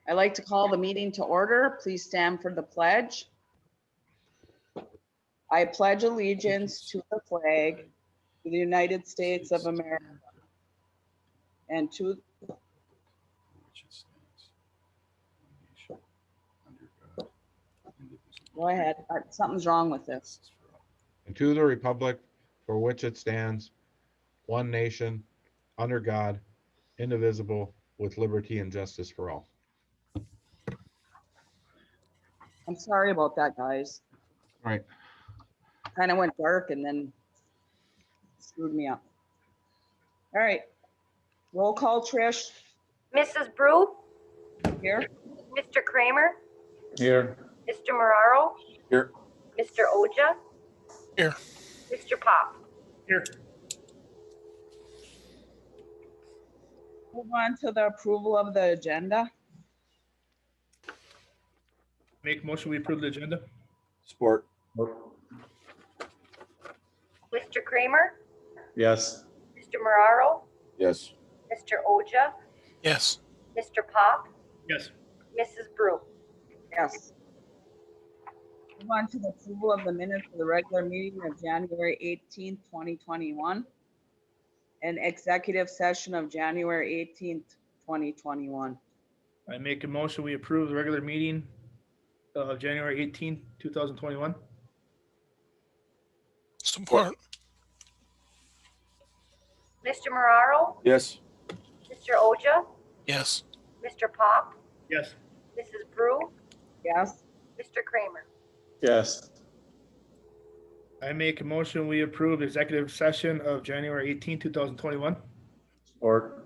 I'd like to call the meeting to order. Please stand for the pledge. I pledge allegiance to the flag of the United States of America and to go ahead. Something's wrong with this. And to the republic for which it stands, one nation, under God, indivisible, with liberty and justice for all. I'm sorry about that, guys. All right. Kind of went dark and then screwed me up. All right. Roll call, Trish. Mrs. Brew, Here. Mr. Kramer, Here. Mr. Marraro, Here. Mr. Oja, Here. Mr. Pop. Here. Move on to the approval of the agenda. Make a motion, we approve the agenda. Support. Mr. Kramer, Yes. Mr. Marraro, Yes. Mr. Oja, Yes. Mr. Pop, Yes. Mrs. Brew. Yes. Move on to the approval of the minutes for the regular meeting of January 18th, 2021, and executive session of January 18th, 2021. I make a motion, we approve the regular meeting of January 18th, 2021. Support. Mr. Marraro, Yes. Mr. Oja, Yes. Mr. Pop, Yes. Mrs. Brew, Yes. Mr. Kramer. Yes. I make a motion, we approve executive session of January 18th, 2021. Support.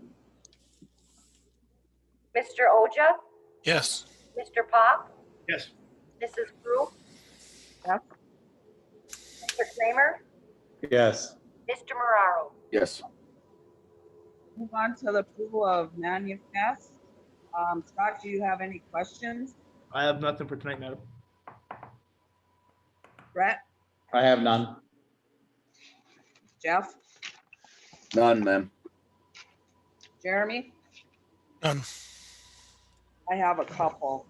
Mr. Oja, Yes. Mr. Pop, Yes. Mrs. Brew, Yes. Mr. Kramer, Yes. Mr. Marraro. Yes. Move on to the approval of manifest. Scott, do you have any questions? I have nothing for tonight, madam. Brett, I have none. Jeff, None, ma'am. Jeremy? None. I have a couple.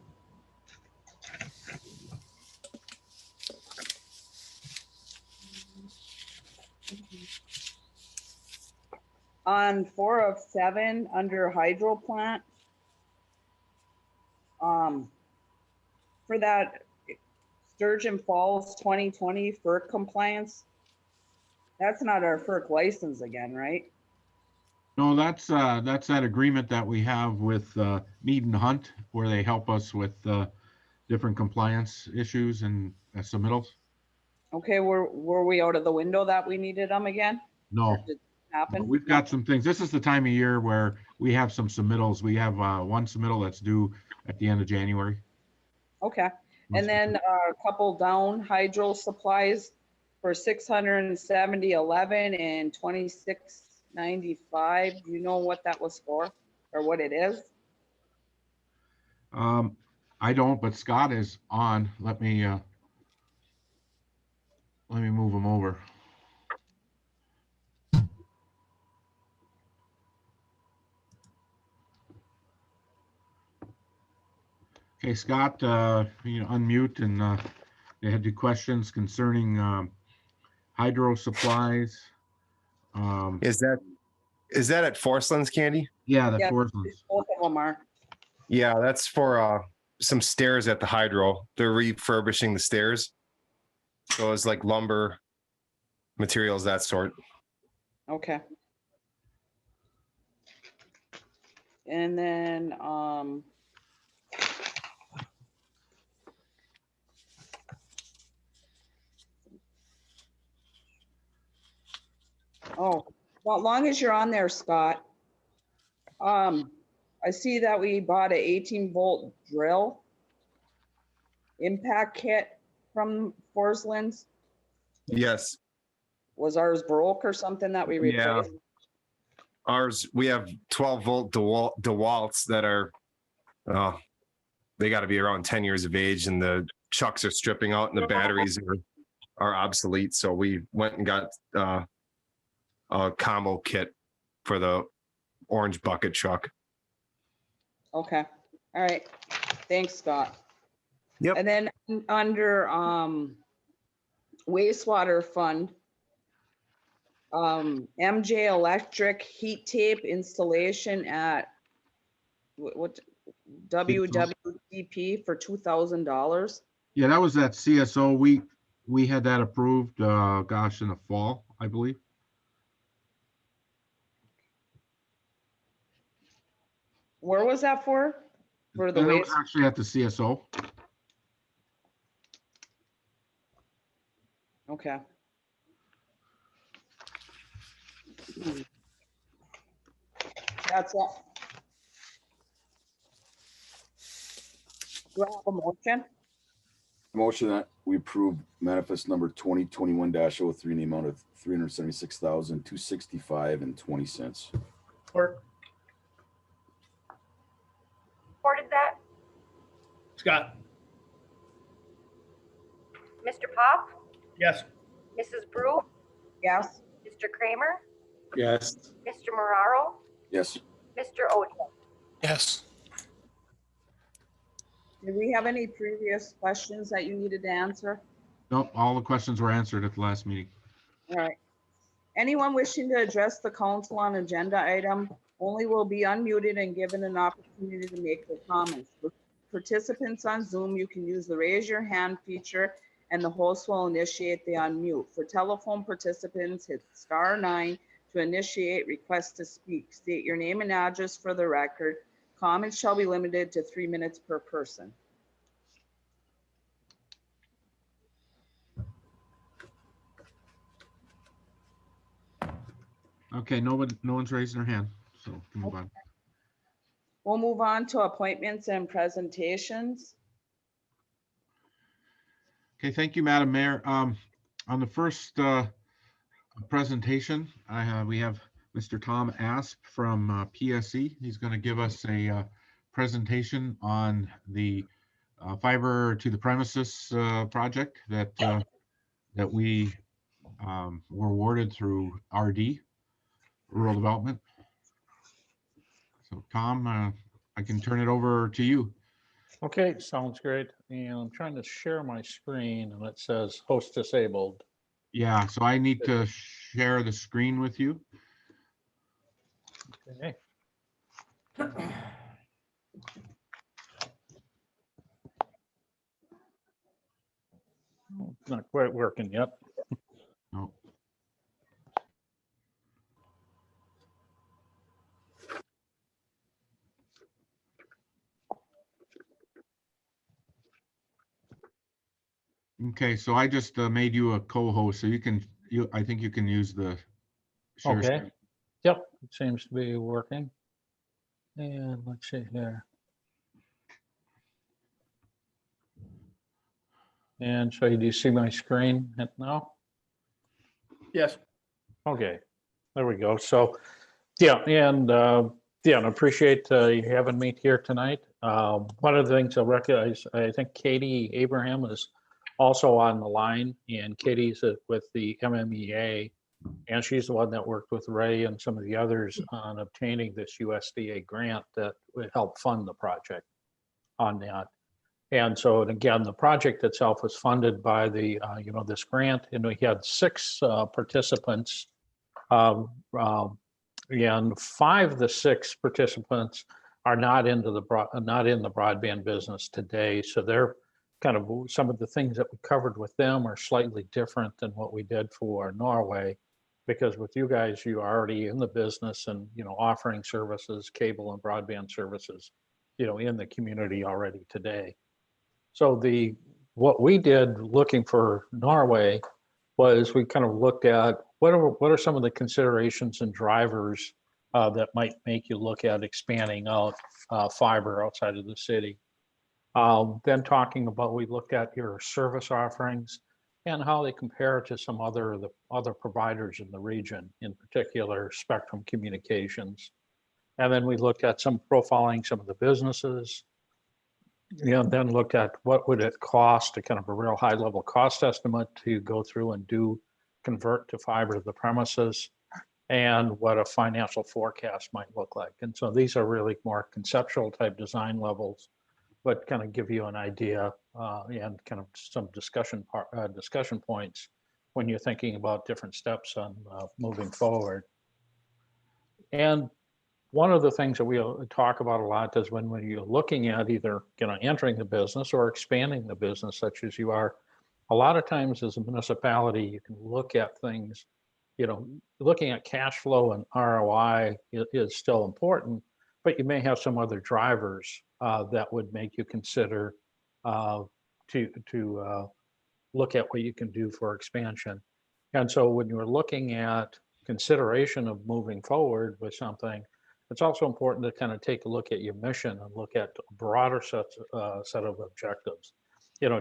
On 4 of 7 under hydro plant. For that Sturgeon Falls 2020 FERC compliance. That's not our FERC license again, right? No, that's that agreement that we have with Mead and Hunt, where they help us with different compliance issues and submittals. Okay, were we out of the window that we needed them again? No, Or did it happen? we've got some things. This is the time of year where we have some submittals. We have one submittal that's due at the end of January. Okay, and then a couple down hydro supplies for 670.11 and 2695. Do you know what that was for or what it is? I don't, but Scott is on. Let me move him over. Okay, Scott, unmute, and they had the questions concerning hydro supplies. Is that at Forestlands, Candy? Yeah, the Yeah. Forslands. Both of them are. Yeah, that's for some stairs at the hydro. They're refurbishing the stairs. So it's like lumber, materials, that sort. Okay. And then, oh, well, as long as you're on there, Scott. I see that we bought a 18-volt drill impact kit from Forslands. Yes. Was ours broke or something that we Yeah. replaced? Ours, we have 12-volt DeWalt's that are, they got to be around 10 years of age, and the chucks are stripping out and the batteries are obsolete. So we went and got a combo kit for the orange bucket truck. Okay, All right, thanks, Scott. Yep. And then under wastewater fund, MJ Electric heat tape installation at what WWDP for $2,000. Yeah, that was that CSO. We had that approved, gosh, in the fall, I believe. Where was that for? For the And it was waste? actually at the CSO. Okay. That's it. Do I have a motion? Motion that we approve manifest number 2021-03 in the amount of $376,265.20. Support. Supported that. Scott. Mr. Pop, Yes. Mrs. Brew, Yes. Mr. Kramer, Yes. Mr. Mararo, Yes. Mr. Oden. Yes. Did we have any previous questions that you needed to answer? Nope, all the questions were answered at the last meeting. All right. Anyone wishing to address the council on agenda item only will be unmuted and given an opportunity to make their comments. For participants on Zoom, you can use the raise your hand feature and the host will initiate the unmute. For telephone participants, hit *9 to initiate request to speak. State your name and address for the record. Comments shall be limited to 3 minutes per person. Okay, no one's raising their hand, so we can move on. We'll move on to appointments and presentations. Okay, thank you, Madam Mayor. On the first presentation, we have Mr. Tom Asp from PSE. He's going to give us a presentation on the fiber to the premises project that we were awarded through RD, Rural Development. So Tom, I can turn it over to you. Okay, sounds great. And I'm trying to share my screen and it says host disabled. Yeah, so I need to share the screen with you. Okay. It's not quite working yet. No. Okay, so I just made you a co-host, so I think you can use the share Okay. screen. Yep, it seems to be working. And let's see here. And so do you see my screen now? Yes. Okay, there we go. So, yeah, and I appreciate you having me here tonight. One of the things I recognize, I think Katie Abraham is also on the line, and Katie's with the MMEA, and she's the one that worked with Ray and some of the others on obtaining this USDA grant that would help fund the project on that. And so, and again, the project itself was funded by the, this grant, and we had 6 participants. And 5 of the 6 participants are not in the broadband business today. So they're kind of, some of the things that we covered with them are slightly different than what we did for Norway, because with you guys, you are already in the business and, offering services, cable and broadband services, in the community already today. So what we did looking for Norway was we kind of looked at what are some of the considerations and drivers that might make you look at expanding out fiber outside of the city. Then talking about, we looked at your service offerings and how they compare to some other providers in the region, in particular Spectrum Communications. And then we looked at some profiling some of the businesses, and then looked at what would it cost, a kind of a real high level cost estimate to go through and convert to fiber to the premises. and what a financial forecast might look like. And so these are really more conceptual type design levels, but kind of give you an idea and kind of some discussion points when you're thinking about different steps on moving forward. And one of the things that we talk about a lot is when you're looking at either entering the business or expanding the business, such as you are, a lot of times as a municipality, you can look at things, looking at cash flow and ROI is still important, but you may have some other drivers that would make you consider to look at what you can do for expansion. And so when you're looking at consideration of moving forward with something, it's also important to kind of take a look at your mission and look at a broader set of objectives.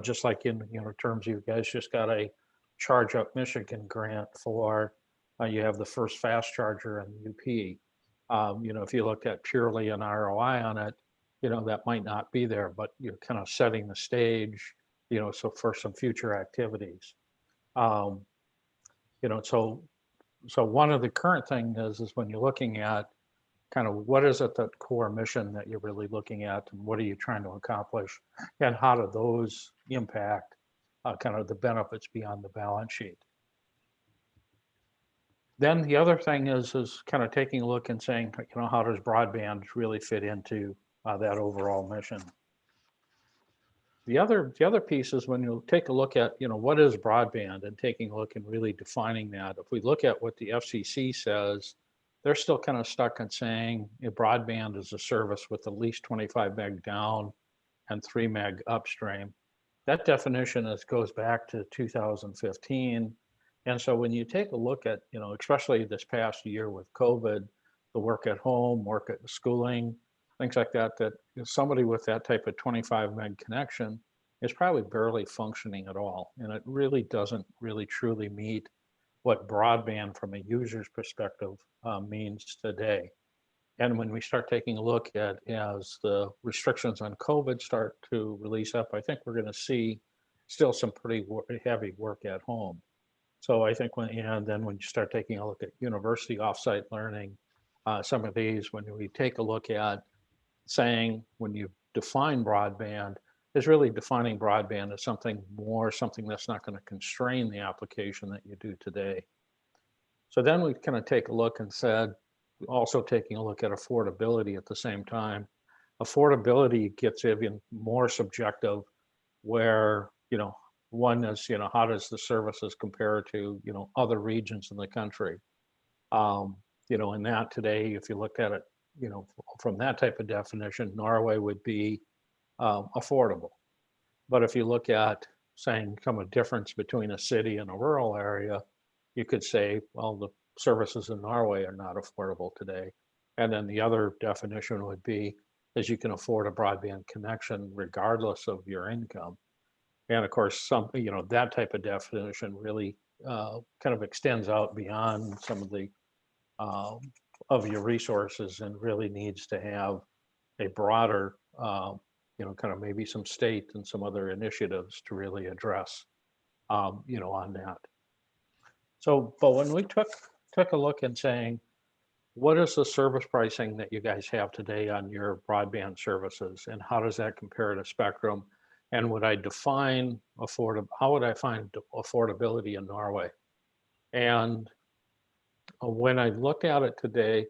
Just like in terms of you guys just got a Charge Up Michigan grant for, you have the first fast charger in the UP. If you looked at purely an ROI on it, that might not be there, but you're kind of setting the stage, so for some future activities. So one of the current things is when you're looking at kind of what is it that core mission that you're really looking at and what are you trying to accomplish and how do those impact kind of the benefits beyond the balance sheet. Then the other thing is kind of taking a look and saying, how does broadband really fit into that overall mission? The other piece is when you take a look at, what is broadband and taking a look and really defining that. If we look at what the FCC says, they're still kind of stuck on saying broadband is a service with at least 25 meg down and 3 meg upstream. That definition goes back to 2015. And so when you take a look at, especially this past year with COVID, the work at home, work at schooling, things like that, somebody with that type of 25 meg connection is probably barely functioning at all. And it really doesn't really truly meet what broadband from a user's perspective means today. And when we start taking a look at as the restrictions on COVID start to release up, I think we're going to see still some pretty heavy work at home. So I think then when you start taking a look at university offsite learning, some of these, when we take a look at saying when you define broadband, is really defining broadband as something that's not going to constrain the application that you do today. So then we kind of take a look and said, also taking a look at affordability at the same time. Affordability gets even more subjective where, one is, how does the services compare to, other regions in the country? In that today, if you looked at it, from that type of definition, Norway would be affordable. But if you look at saying some difference between a city and a rural area, you could say, well, the services in Norway are not affordable today. And then the other definition would be is you can afford a broadband connection regardless of your income. And of course, that type of definition really kind of extends out beyond some of the of your resources and really needs to have a broader, kind of maybe some state and some other initiatives to really address, on that. So, but when we took a look and saying, what is the service pricing that you guys have today on your broadband services, and how does that compare to Spectrum? And would I define how would I find affordability in Norway? And when I looked at it today,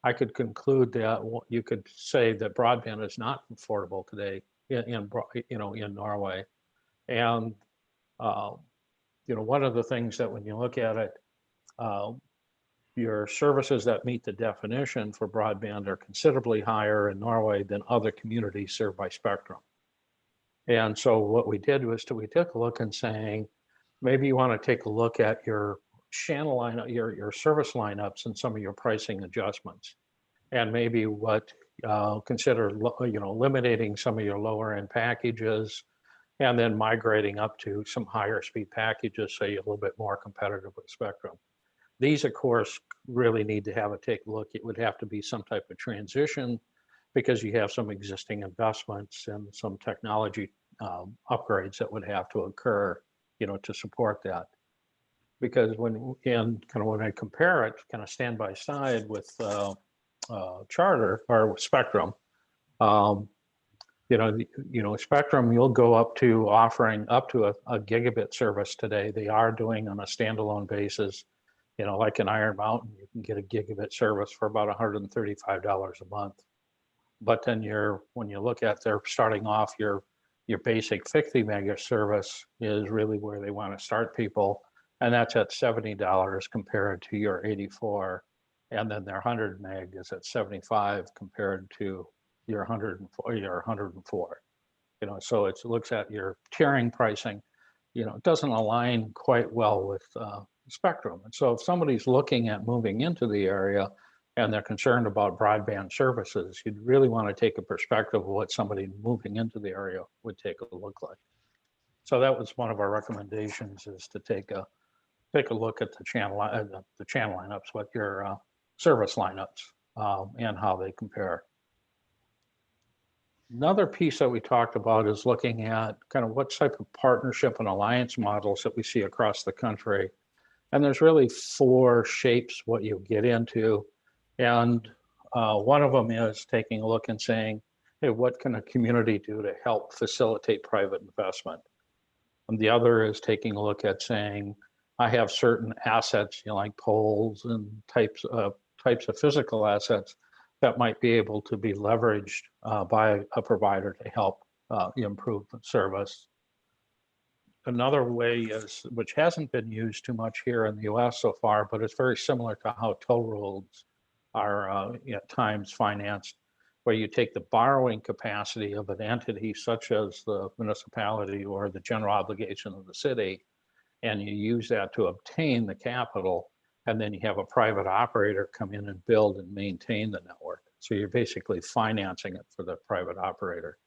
I could conclude that you could say that broadband is not affordable today in Norway. And one of the things that when you look at it, your services that meet the definition for broadband are considerably higher in Norway than other communities served by Spectrum. And so what we did was we took a look and saying, maybe you want to take a look at your channel lineup, your service lineups and some of your pricing adjustments. And maybe consider, eliminating some of your lower end packages and then migrating up to some higher speed packages so you're a little bit more competitive with Spectrum. These, of course, really need to take a look. It would have to be some type of transition because you have some existing investments and some technology upgrades that would have to occur, to support that. Because and kind of when I compare it, kind of stand by side with Charter or Spectrum, Spectrum, you'll go up to offering up to a gigabit service today. They are doing on a standalone basis, like in Iron Mountain, you can get a gigabit service for about $135 a month. But then when you look at they're starting off your basic 50 mega service is really where they want to start people. And that's at $70 compared to your 84. And then their 100 meg is at 75 compared to your 104. So it looks at your tiering pricing, it doesn't align quite well with Spectrum. And so if somebody's looking at moving into the area and they're concerned about broadband services, you'd really want to take a perspective of what somebody moving into the area would take a look like. So that was one of our recommendations, is to take a look at the channel lineups, what your service lineups and how they compare. Another piece that we talked about is looking at kind of what type of partnership and alliance models that we see across the country. And there's really 4 shapes what you get into. And one of them is taking a look and saying, hey, what can a community do to help facilitate private investment? And the other is taking a look at saying, I have certain assets, like poles and types of physical assets that might be able to be leveraged by a provider to help improve the service. Another way is, which hasn't been used too much here in the US so far, but it's very similar to how toll roads are at times financed, where you take the borrowing capacity of an entity such as the municipality or the general obligation of the city, and you use that to obtain the capital, and then you have a private operator come in and build and maintain the network. So you're basically financing it for the private operator.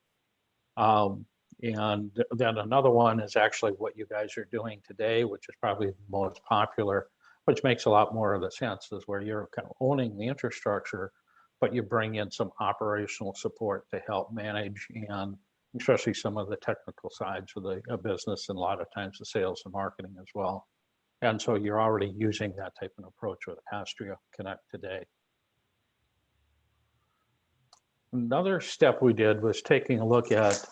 And then another one is actually what you guys are doing today, which is probably the most popular, which makes a lot more of the sense, is where you're kind of owning the infrastructure, but you bring in some operational support to help manage, and especially some of the technical sides of the business, and a lot of times the sales and marketing as well. And so you're already using that type of approach with Astria Connect today. Another step we did was taking a look at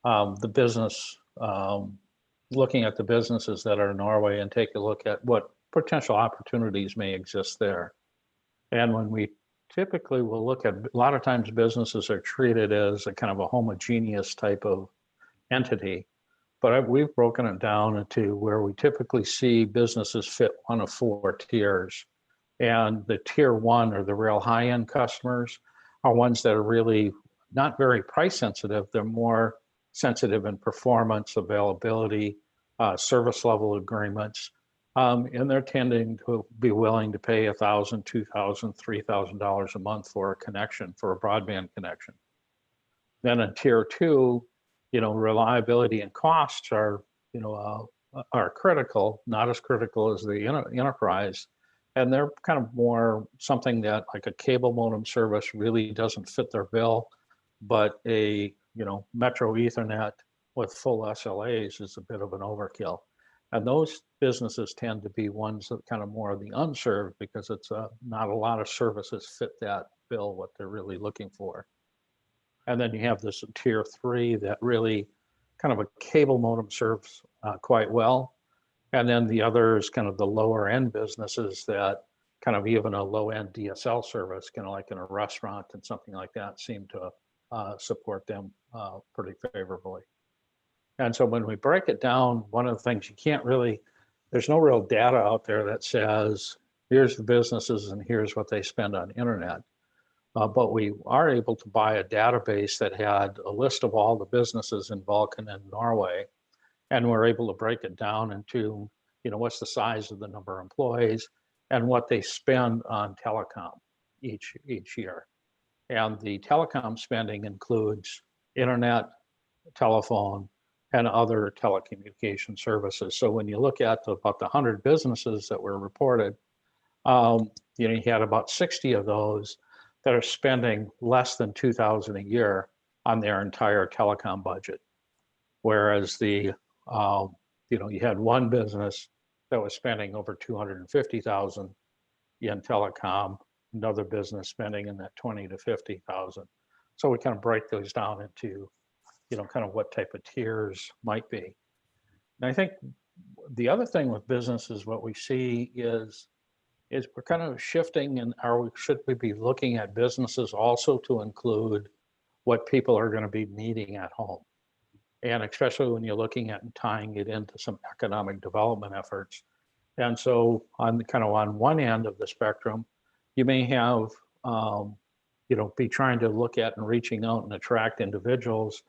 the business, looking at the businesses that are in Norway, and take a look at what potential opportunities may exist there. And when we typically will look at, a lot of times businesses are treated as a kind of a homogeneous type of entity, but we've broken it down into where we typically see businesses fit one of 4 tiers. And the tier 1, or the real high-end customers, are ones that are really not very price sensitive. They're more sensitive in performance, availability, service level agreements, and they're tending to be willing to pay $1,000, $2,000, $3,000 a month for a connection, for a broadband connection. Then in tier 2, reliability and costs are critical, not as critical as the enterprise. And they're kind of more something that, like a cable modem service, really doesn't fit their bill, but a Metro Ethernet with full SLAs is a bit of an overkill. And those businesses tend to be ones that kind of more the unserved, because it's not a lot of services fit that bill, what they're really looking for. And then you have this tier 3 that really kind of a cable modem serves quite well. And then the other is kind of the lower end businesses that kind of even a low end DSL service, kind of like in a restaurant and something like that, seem to support them pretty favorably. And so when we break it down, one of the things you can't really, there's no real data out there that says, here's the businesses and here's what they spend on internet. But we are able to buy a database that had a list of all the businesses in Vulcan and Norway. And we're able to break it down into, what's the size of the number of employees and what they spend on telecom each year. And the telecom spending includes internet, telephone, and other telecommunication services. So when you look at about the 100 businesses that were reported, you had about 60 of those that are spending less than $2,000 a year on their entire telecom budget. Whereas you had one business that was spending over 250,000 in telecom, another business spending in that 20 to 50,000. So we kind of break those down into, kind of what type of tiers might be. And I think the other thing with businesses, what we see is we're kind of shifting, and should we be looking at businesses also to include what people are going to be needing at home? And especially when you're looking at and tying it into some economic development efforts. And so on one end of the spectrum, you may have, be trying to look at and reaching out and attract individuals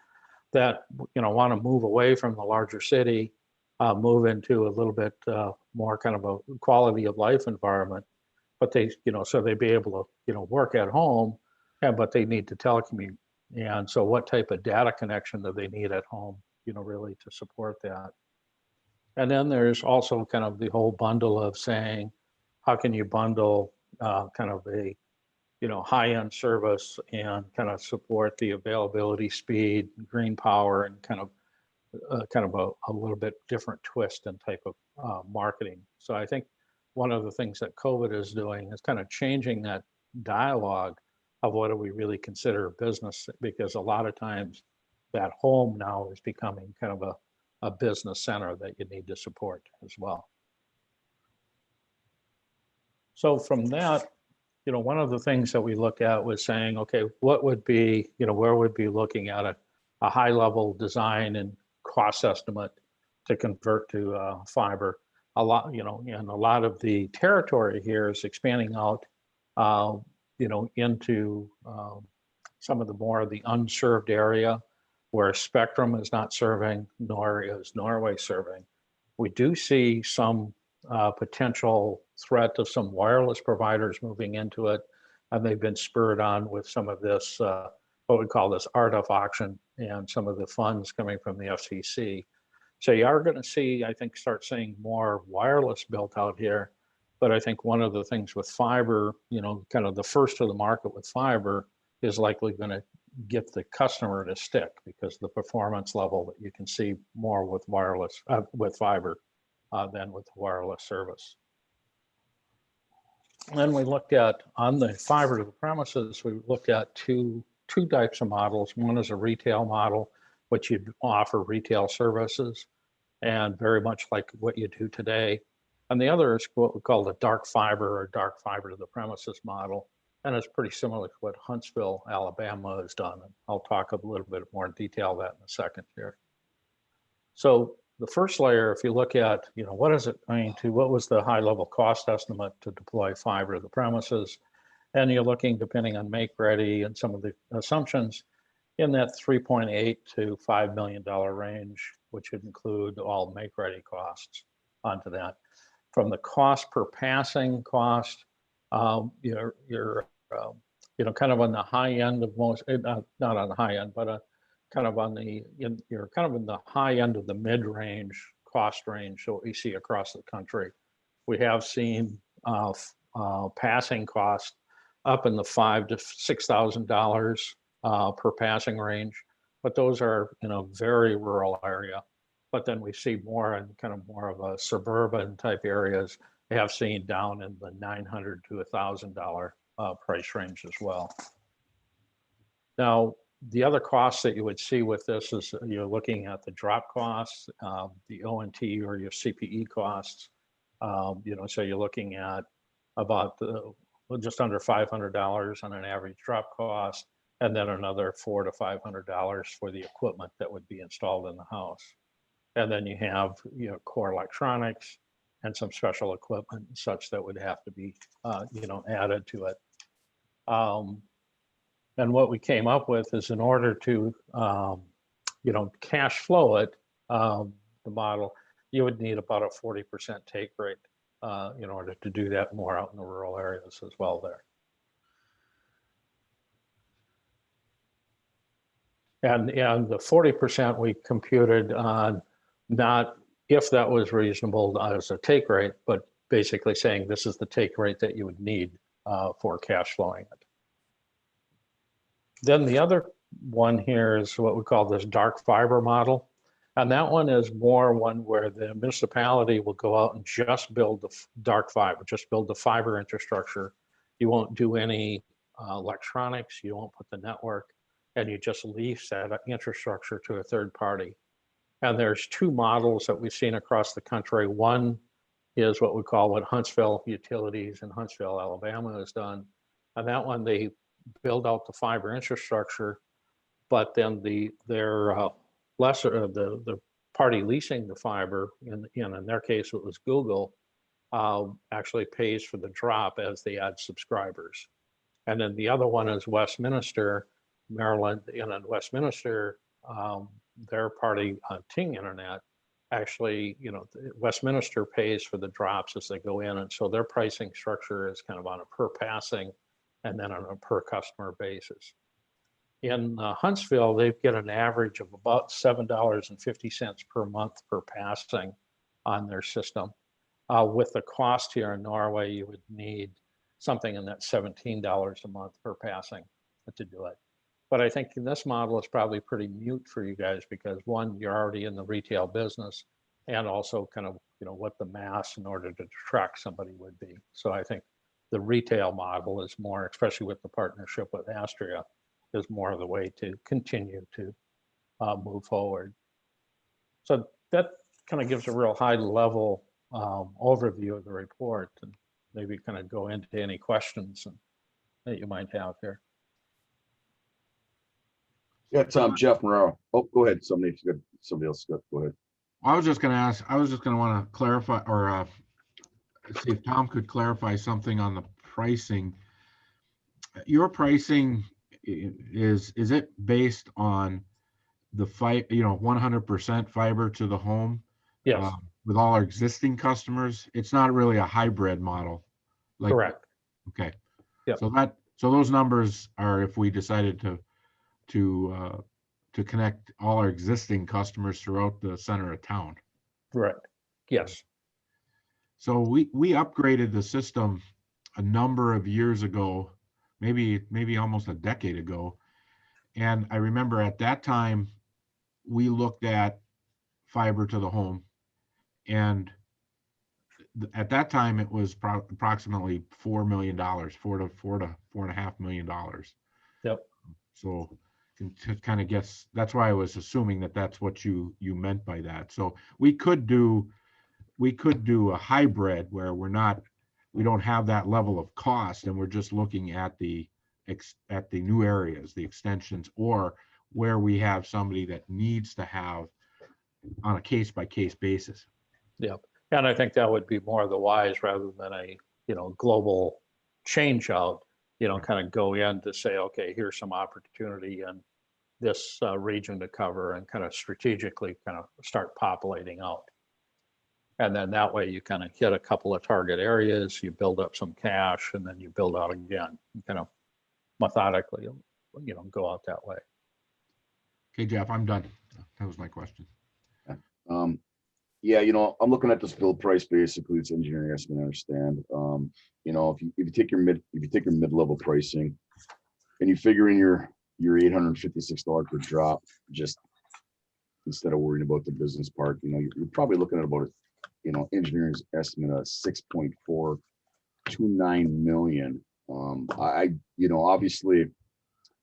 that, want to move away from the larger city, move into a little bit more kind of a quality of life environment, but they, so they'd be able to, work at home, but they need to telecommute. And so what type of data connection do they need at home, really to support that? And then there's also kind of the whole bundle of saying, how can you bundle kind of a, high-end service and kind of support the availability, speed, green power, and kind of a little bit different twist and type of marketing. So I think one of the things that COVID is doing is kind of changing that dialogue of what do we really consider a business, because a lot of times that home now is becoming kind of a business center that you need to support as well. So from that, one of the things that we looked at was saying, okay, what would be, where would be looking at a high level design and cost estimate to convert to fiber. A lot, and a lot of the territory here is expanding out, into some of the more of the unserved area where Spectrum is not serving, nor is Norway serving. We do see some potential threat of some wireless providers moving into it, and they've been spurred on with some of this, what we call this RDOF auction, and some of the funds coming from the FCC. So you are going to see, I think, start seeing more wireless built out here. But I think one of the things with fiber, kind of the first to the market with fiber is likely going to get the customer to stick, because the performance level that you can see more with wireless, with fiber than with wireless service. And then we looked at, on the fiber to the premises, we looked at two types of models. One is a retail model, which you'd offer retail services, and very much like what you do today. And the other is what we call the dark fiber or dark fiber to the premises model. And it's pretty similar to what Huntsville, Alabama has done. And I'll talk a little bit more in detail that in a second here. So the first layer, if you look at, what is it going to, what was the high level cost estimate to deploy fiber to the premises? And you're looking, depending on make ready and some of the assumptions, in that $3.8 to $5 million range, which would include all make ready costs onto that. From the cost per passing cost, you're kind of on the high end of most, not on the high end, but kind of on the, you're kind of in the high end of the mid-range cost range. So we see across the country, we have seen passing costs up in the $5,000 to $6,000 per passing range, but those are in a very rural area. But then we see more in kind of more of a suburban type areas. We have seen down in the $900 to $1,000 price range as well. Now, the other costs that you would see with this is you're looking at the drop costs, the ONT or your CPE costs. So you're looking at about just under $500 on an average drop cost, and then another $400 to $500 for the equipment that would be installed in the house. And then you have core electronics and some special equipment and such that would have to be added to it. And what we came up with is, in order to cash flow it, the model, you would need about a 40% take rate in order to do that more out in the rural areas as well there. And the 40% we computed on not if that was reasonable as a take rate, but basically saying this is the take rate that you would need for cash flowing it. Then the other one here is what we call this dark fiber model. And that one is more one where the municipality will go out and just build the dark fiber, just build the fiber infrastructure. You won't do any electronics, you won't put the network, and you just lease that infrastructure to a third party. And there's two models that we've seen across the country. One is what we call what Huntsville Utilities in Huntsville, Alabama has done. And that one, they build out the fiber infrastructure, but then the party leasing the fiber, in their case, it was Google, actually pays for the drop as they add subscribers. And then the other one is Westminster, Maryland, and in Westminster, their party Ting Internet, actually, Westminster pays for the drops as they go in. And so their pricing structure is kind of on a per passing and then on a per customer basis. In Huntsville, they get an average of about $7.50 per month per passing on their system. With the cost here in Norway, you would need something in that $17 a month per passing to do it. But I think this model is probably pretty mute for you guys because one, you're already in the retail business, and also kind of, what the mass in order to attract somebody would be. So I think the retail model is more, especially with the partnership with Astria, is more of the way to continue to move forward. So that kind of gives a real high level overview of the report, and maybe kind of go into any questions that you might have here. Yeah, Tom, Jeff Morrow. Oh, go ahead. Somebody else. Go ahead. I was just going to want to clarify or see if Tom could clarify something on the pricing. Your pricing is it based on the 100% fiber to the home? Yes. With all our existing customers, it's not really a hybrid model. Correct. Okay. Yep. So those numbers are if we decided to connect all our existing customers throughout the center of town. Correct. Yes. So we upgraded the system a number of years ago, maybe almost a decade ago. And I remember at that time, we looked at fiber to the home. And at that time, it was approximately $4 million, $4.5 million. Yep. So to kind of guess, that's why I was assuming that that's what you meant by that. So we could do a hybrid where we don't have that level of cost, and we're just looking at the new areas, the extensions, or where we have somebody that needs to have on a case-by-case basis. Yep. And I think that would be more the wise rather than a, global change out, kind of go in to say, okay, here's some opportunity in this region to cover and kind of strategically kind of start populating out. And then that way you kind of hit a couple of target areas, you build up some cash, and then you build out again, and kind of methodically, go out that way. Okay, Jeff, I'm done. That was my question. Yeah, I'm looking at this build price. Basically, it's engineering estimate. I understand. If you take your mid-level pricing, and you figure in your $856 per drop, just instead of worrying about the business part, you're probably looking at about engineering's estimate of 6.429 million. Obviously,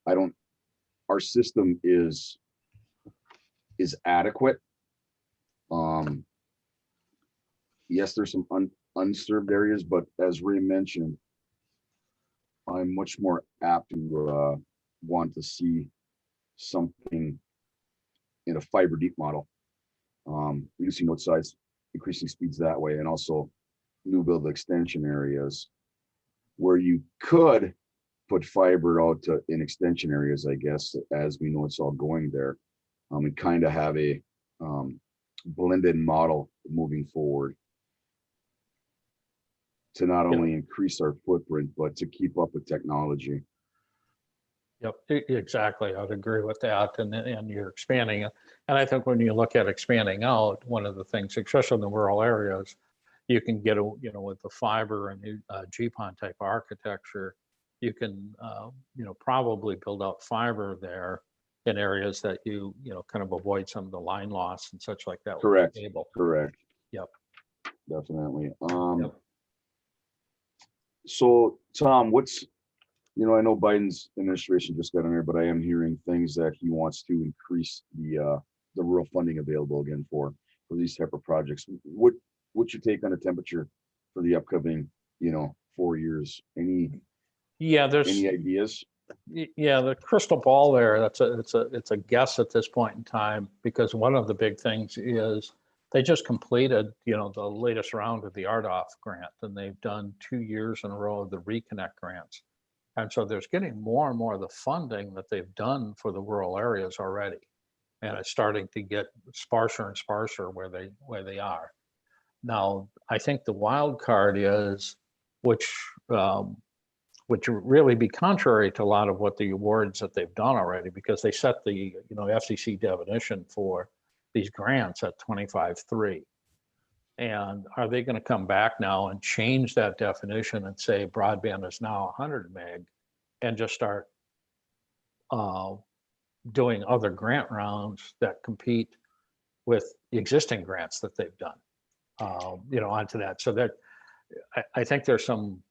our system is adequate. Yes, there's some unserved areas, but as Ray mentioned, I'm much more apt to want to see something in a fiber deep model, reducing node size, increasing speeds that way, and also new build extension areas where you could put fiber out in extension areas, I guess, as we know it's all going there, and kind of have a blended model moving forward to not only increase our footprint, but to keep up with technology. Yep, exactly. I'd agree with that. And you're expanding. And I think when you look at expanding out, one of the things, especially in the rural areas, you can get, with the fiber and GPON type architecture, you can, probably build out fiber there in areas that you know, kind of avoid some of the line loss and such like that. with the Correct. cable. Correct. Yep. Definitely. Yep. So Tom, I know Biden's administration just got in there, but I am hearing things that he wants to increase the rural funding available again for these type of projects. What's your take on the temperature for the upcoming, 4 years? Yeah, there's Any ideas? yeah, the crystal ball there, it's a guess at this point in time, because one of the big things is they just completed, the latest round of the RDOF grant, and they've done 2 years in a row of the Reconnect grants. And so there's getting more and more of the funding that they've done for the rural areas already. And it's starting to get sparser and sparser where they are. Now, I think the wild card is, which would really be contrary to a lot of what the awards that they've done already, because they set the FCC definition for these grants at 25.3. And are they going to come back now and change that definition and say broadband is now 100 meg and just start doing other grant rounds that compete with the existing grants that they've done, onto that. So that I think there's some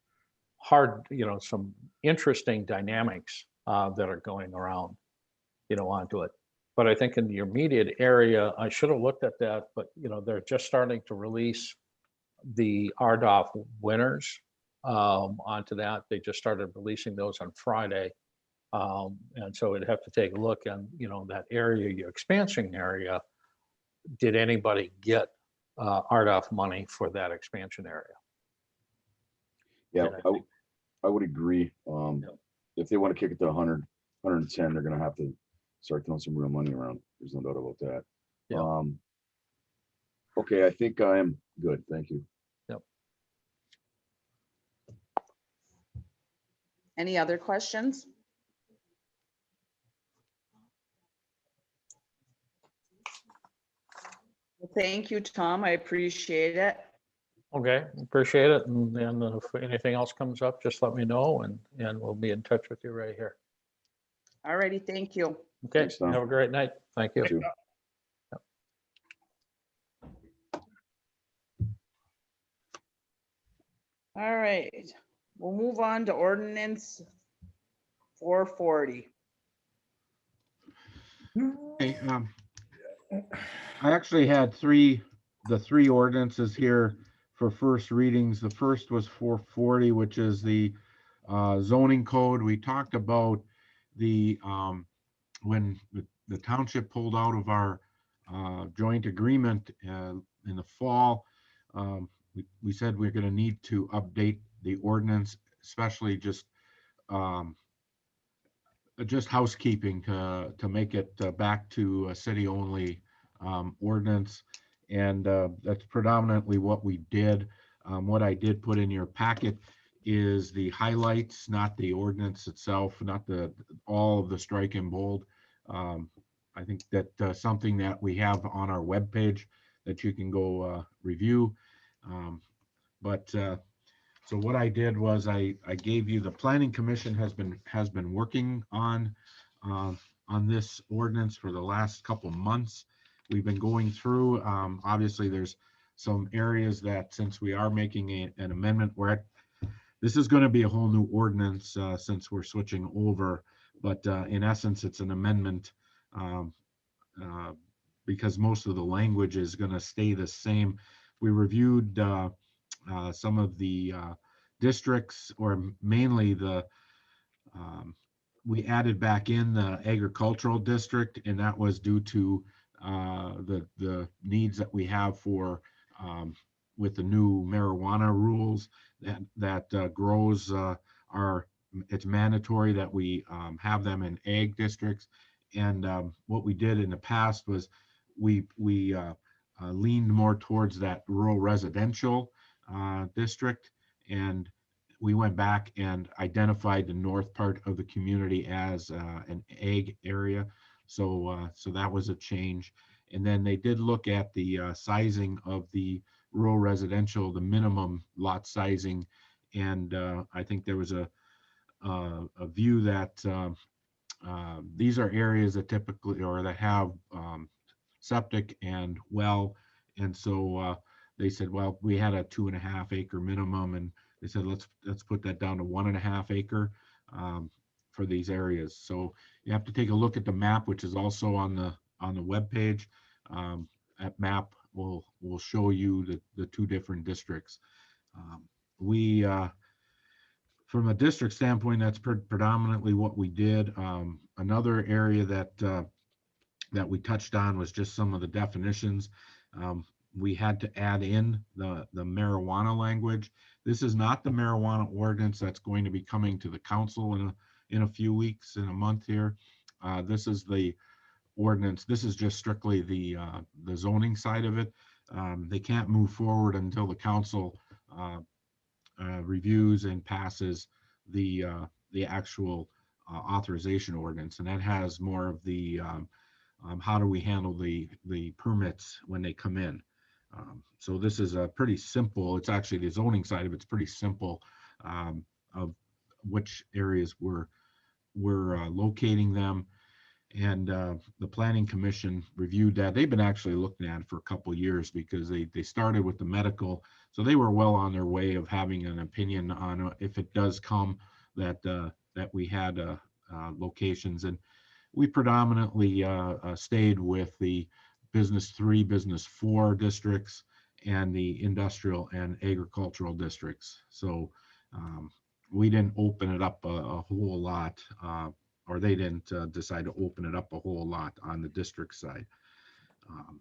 some interesting dynamics that are going around, onto it. But I think in the immediate area, I should have looked at that, but they're just starting to release the RDOF winners onto that. They just started releasing those on Friday. And so it'd have to take a look, and that area, your expansion area, did anybody get RDOF money for that expansion area? Yeah, And I would agree. If they want to kick it to 100, 110, they're going to have to start throwing some real money around. There's no doubt about that. Yeah. Okay, I think I am good. Thank you. Any other questions? Well, thank you, Tom. I appreciate it. Okay, appreciate it. And then if anything else comes up, just let me know, and we'll be in touch with you right here. All righty, thank you. Okay, Thanks, Tom. have a great night. Thank you. You too. All right, we'll move on to ordinance 440. Okay, I actually had the three ordinances here for first readings. The first was 440, which is the zoning code. We talked about the when the township pulled out of our joint agreement in the fall. We said we're going to need to update the ordinance, especially just housekeeping to make it back to a city-only ordinance, and that's predominantly what we did. What I did put in your packet is the highlights, not the ordinance itself, not all of the strike and bold. I think that something that we have on our webpage that you can go review. So what I did was I gave you, the Planning Commission has been working on this ordinance for the last couple months. We've been going through, obviously there's some areas that, since we are making an amendment, where this is going to be a whole new ordinance since we're switching over, but in essence it's an amendment because most of the language is going to stay the same. We reviewed some of the districts, or mainly we added back in the agricultural district, and that was due to the needs that we have for with the new marijuana rules that grows it's mandatory that we have them in ag districts. And what we did in the past was we leaned more towards that rural residential district, and we went back and identified the north part of the community as an ag area. So that was a change. And then they did look at the sizing of the rural residential, the minimum lot sizing, and I think there was a view that these are areas that typically, or that have septic and well. And so they said, well, we had a 2.5 acre minimum, and they said, let's put that down to 1.5 acre for these areas. So you have to take a look at the map, which is also on the webpage. That map will show you the two different districts. We from a district standpoint, that's predominantly what we did. Another area that we touched on was just some of the definitions. We had to add in the marijuana language. This is not the marijuana ordinance that's going to be coming to the council in a few weeks, in a month here. This is the ordinance. This is just strictly the zoning side of it. They can't move forward until the council reviews and passes the actual authorization ordinance, and that has more of the how do we handle the permits when they come in. So this is a pretty simple. It's actually the zoning side of it's pretty simple of which areas we're locating them. And the Planning Commission reviewed that. They've been actually looking at it for a couple of years because they started with the medical. So they were well on their way of having an opinion on if it does come that we had locations. And we predominantly stayed with the business 3, business 4 districts and the industrial and agricultural districts. So we didn't open it up a whole lot. Or they didn't decide to open it up a whole lot on the district side.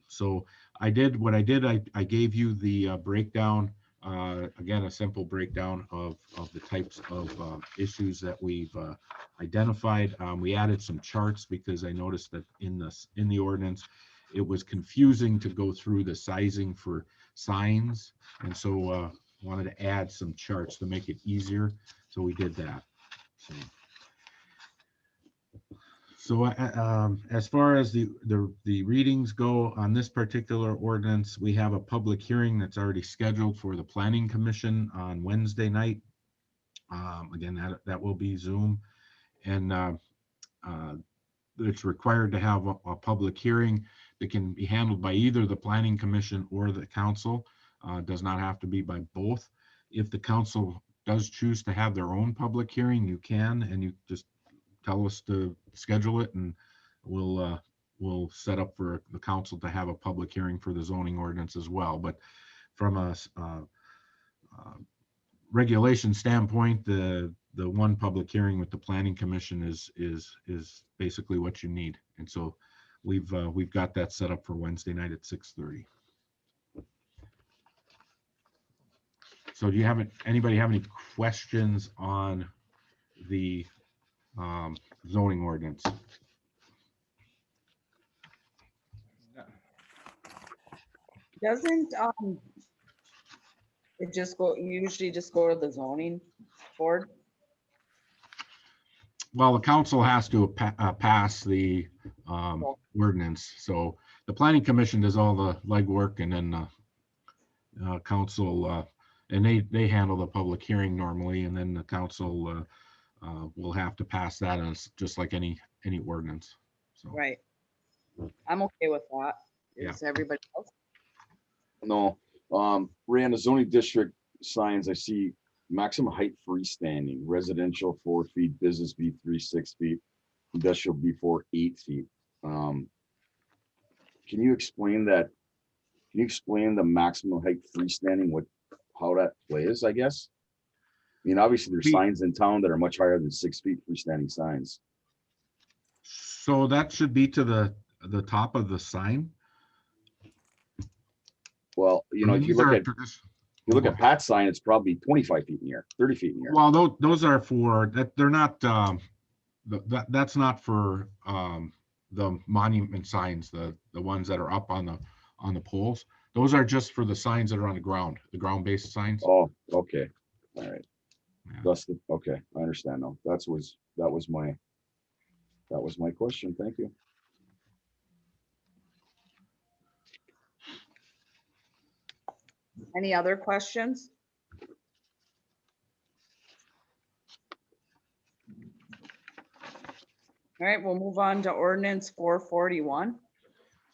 So I gave you the breakdown, again, a simple breakdown of the types of issues that we've identified. We added some charts because I noticed that in the ordinance, it was confusing to go through the sizing for signs. And so wanted to add some charts to make it easier. So we did that. So as far as the readings go on this particular ordinance, we have a public hearing that's already scheduled for the Planning Commission on Wednesday night. Again, that will be Zoom, and it's required to have a public hearing that can be handled by either the Planning Commission or the council. Does not have to be by both. If the council does choose to have their own public hearing, you can, and you just tell us to schedule it, and we'll set up for the council to have a public hearing for the zoning ordinance as well. But from a regulation standpoint, the one public hearing with the Planning Commission is basically what you need. And so we've got that set up for Wednesday night at 6:30. So do you anybody have any questions on the zoning ordinance? Doesn't it just usually just go to the zoning board? Well, the council has to pass the ordinance. So the Planning Commission does all the legwork, and then council and they handle the public hearing normally, and then the council will have to pass that as just like any ordinance. So Right. I'm okay with that. Is everybody else? No, ran the zoning district signs. I see maximum height freestanding, residential 4 feet, business B3 6 feet, industrial B4 8 feet. Can you explain that? Can you explain the maximum height freestanding, how that plays, I guess? I mean, obviously there's signs in town that are much higher than 6 feet freestanding signs. So that should be to the top of the sign. Well, you know, if you look at Pat's sign, it's probably 25 feet in the air, 30 feet in the air. Well, those are for that. They're not. That's not for the monument signs. The ones that are up on the poles. Those are just for the signs that are on the ground-based signs. Oh, okay, all right. Yeah. That's okay. I understand now. That was my question. Thank you. Any other questions? All right, we'll move on to ordinance 441.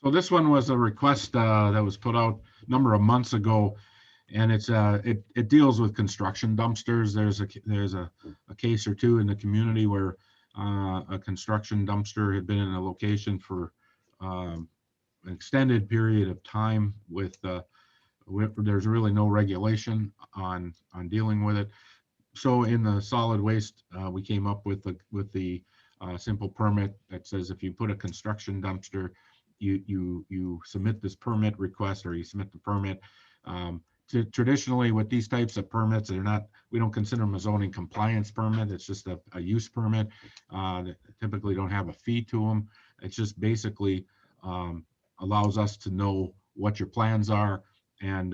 So this one was a request that was put out a number of months ago, and it deals with construction dumpsters. There's a case or two in the community where a construction dumpster had been in a location for an extended period of time with there's really no regulation on dealing with it. So in the solid waste, we came up with the simple permit that says if you put a construction dumpster, you submit this permit request, or you submit the permit. Traditionally with these types of permits, we don't consider them a zoning compliance permit. It's just a use permit that typically don't have a fee to them. It's just basically allows us to know what your plans are, and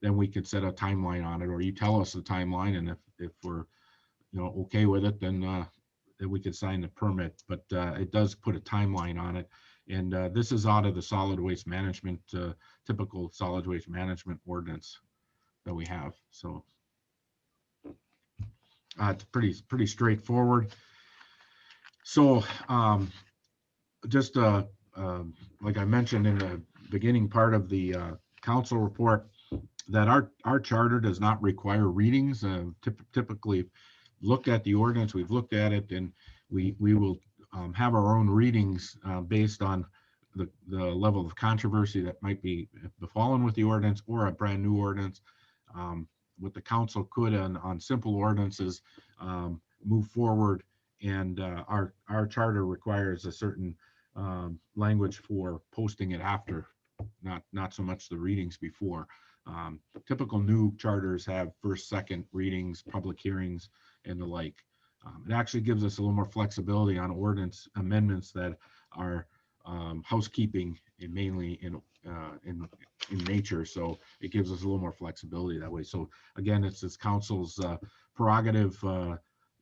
then we can set a timeline on it, or you tell us the timeline, and if we're okay with it, then we could sign the permit. But it does put a timeline on it, and this is out of the solid waste management, typical solid waste management ordinance that we have. So it's pretty straightforward. So just like I mentioned in the beginning part of the council report, that our charter does not require readings. Typically looked at the ordinance, we've looked at it, and we will have our own readings based on the level of controversy that might be befallen with the ordinance, or a brand new ordinance. What the council could on simple ordinances move forward, and our charter requires a certain language for posting it after, not so much the readings before. Typical new charters have first, second readings, public hearings, and the like. It actually gives us a little more flexibility on ordinance amendments that are housekeeping, and mainly in nature. So it gives us a little more flexibility that way. So again, it's this council's prerogative.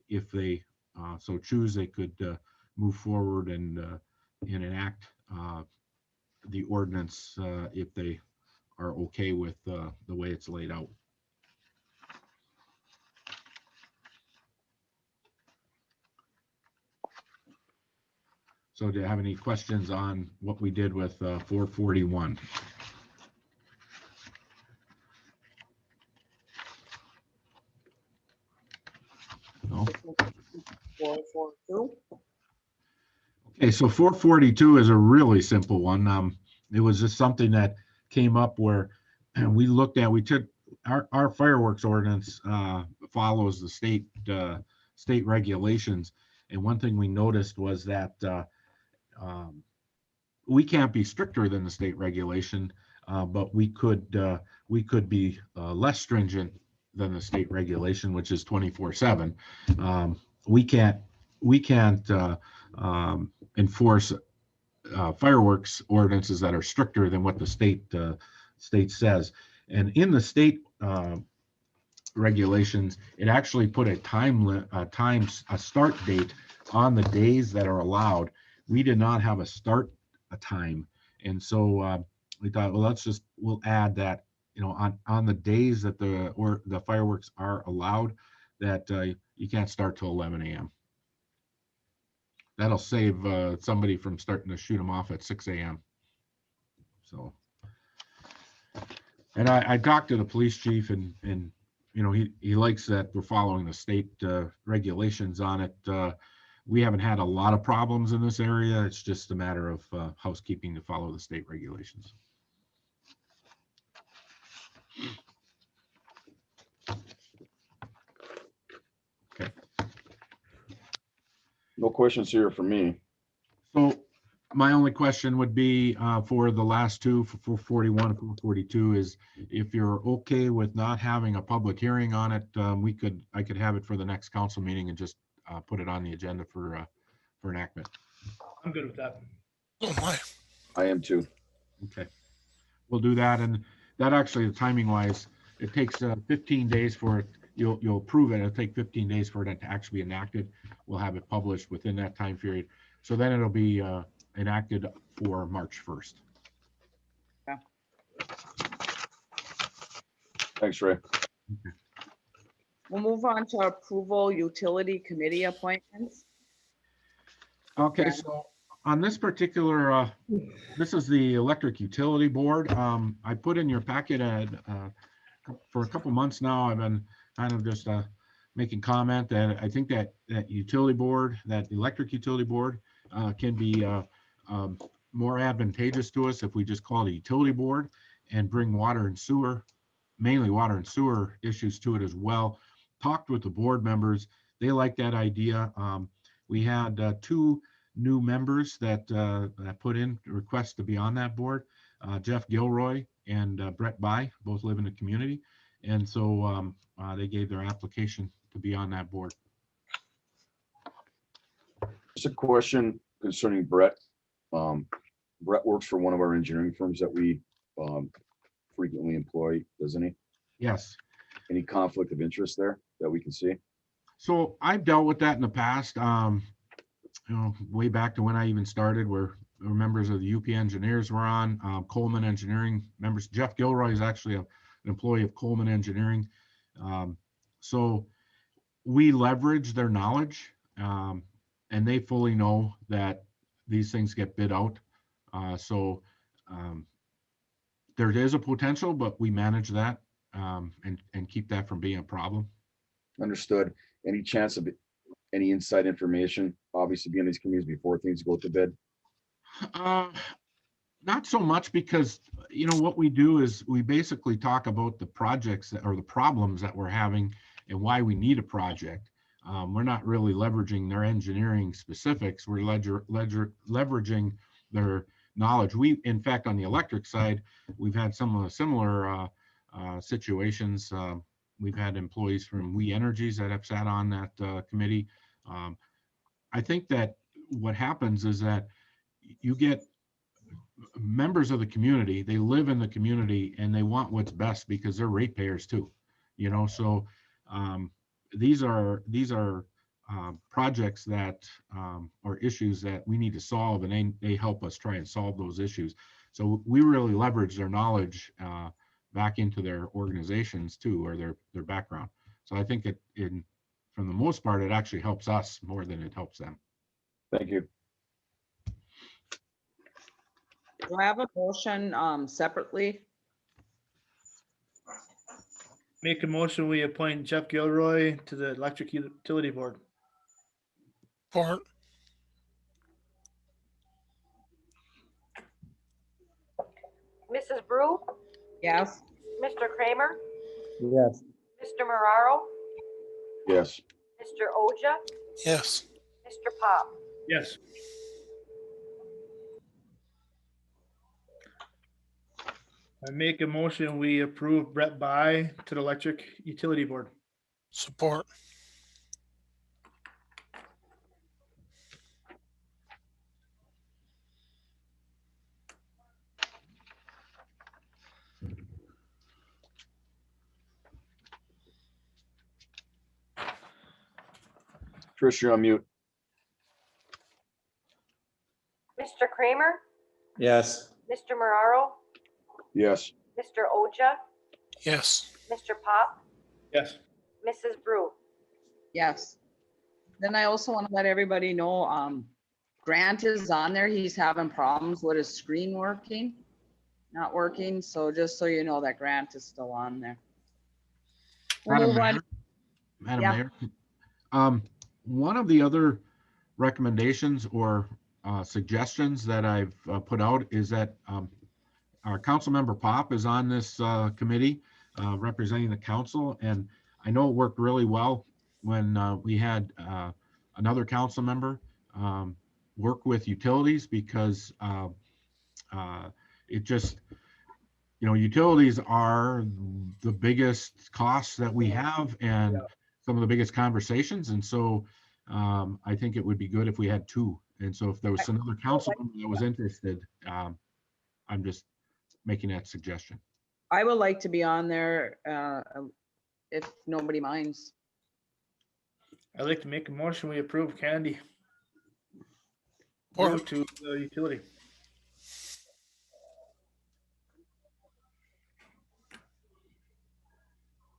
If they so choose, they could move forward and enact the ordinance if they are okay with the way it's laid out. So do you have any questions on what we did with 441? No? 442. Okay, so 442 is a really simple one. It was just something that came up where we looked at, we took our fireworks ordinance follows the state regulations. And one thing we noticed was that we can't be stricter than the state regulation, but we could be less stringent than the state regulation, which is 24/7. We can't enforce fireworks ordinances that are stricter than what the state says. And in the state regulations, it actually put a start date on the days that are allowed. We did not have a time, and so we thought, well, we'll add that, on the days that the fireworks are allowed, that you can't start till 11 a.m. That'll save somebody from starting to shoot them off at 6 a.m. So, and I talked to the police chief, and he likes that we're following the state regulations on it. We haven't had a lot of problems in this area. It's just a matter of housekeeping to follow the state regulations. Okay. No questions here for me. So my only question would be for the last two, for 441 and 442, is if you're okay with not having a public hearing on it, I could have it for the next council meeting and just put it on the agenda for enactment. I'm good with that. Oh my. I am too. Okay, we'll do that. And that actually, timing wise, it takes 15 days for it. You'll approve it. It'll take 15 days for it to actually be enacted. We'll have it published within that time period. So then it'll be enacted for March 1st. Okay. Thanks, Ray. Okay. We'll move on to approval utility committee appointments. Okay, Yeah. so on this particular, this is the Electric Utility Board. I put in your packet for a couple months now, I've been kind of just making comment that I think that utility board, that electric utility board can be more advantageous to us if we just call it a utility board and bring water and sewer, mainly water and sewer issues to it as well. Talked with the board members. They like that idea. We had 2 new members that put in requests to be on that board. Jeff Gilroy and Brett By, both live in the community. And so they gave their application to be on that board. Just a question concerning Brett. Brett works for one of our engineering firms that we frequently employ, doesn't he? Yes. Any conflict of interest there that we can see? So I've dealt with that in the past, way back to when I even started, where members of the UP engineers were on, Coleman Engineering members. Jeff Gilroy is actually an employee of Coleman Engineering. So we leverage their knowledge, and they fully know that these things get bid out. So there is a potential, but we manage that and keep that from being a problem. Understood. Any chance of any inside information, obviously being in these communities before things go to bid? Not so much, because what we do is we basically talk about the projects or the problems that we're having and why we need a project. We're not really leveraging their engineering specifics. We're leveraging their knowledge. In fact, on the electric side, we've had some similar situations. We've had employees from We Energies that have sat on that committee. I think that what happens is that you get members of the community, they live in the community and they want what's best because they're ratepayers too, so these are projects that or issues that we need to solve, and they help us try and solve those issues. So we really leverage their knowledge back into their organizations too, or their background. So I think from the most part, it actually helps us more than it helps them. Thank you. Do I have a motion separately? Make a motion, we appoint Jeff Gilroy to the Electric Utility Board. Support. Mrs. Brew, Yes. Mr. Kramer, Yes. Mr. Marraro, Yes. Mr. Oja, Yes. Mr. Pop. Yes. I make a motion, we approve Brett By to the Electric Utility Board. Support. Trish, you're on mute. Mr. Kramer, Yes. Mr. Marraro, Yes. Mr. Oja, Yes. Mr. Pop, Yes. Mrs. Brew. Yes. Then I also want to let everybody know, Grant is on there. He's having problems with his screen not working. So just so you know that Grant is still on there. We'll Madam move on. Mayor, Madam Yeah. Mayor, one of the other recommendations or suggestions that I've put out is that our council member Pop is on this committee representing the council, and I know it worked really well when we had another council member work with utilities, because it just, utilities are the biggest costs that we have and some of the biggest conversations. And so I think it would be good if we had 2. And so if there was another council member that was interested, I'm just making that suggestion. I would like to be on there if nobody minds. I'd like to make a motion, we approve Candy Or Brew to the utility.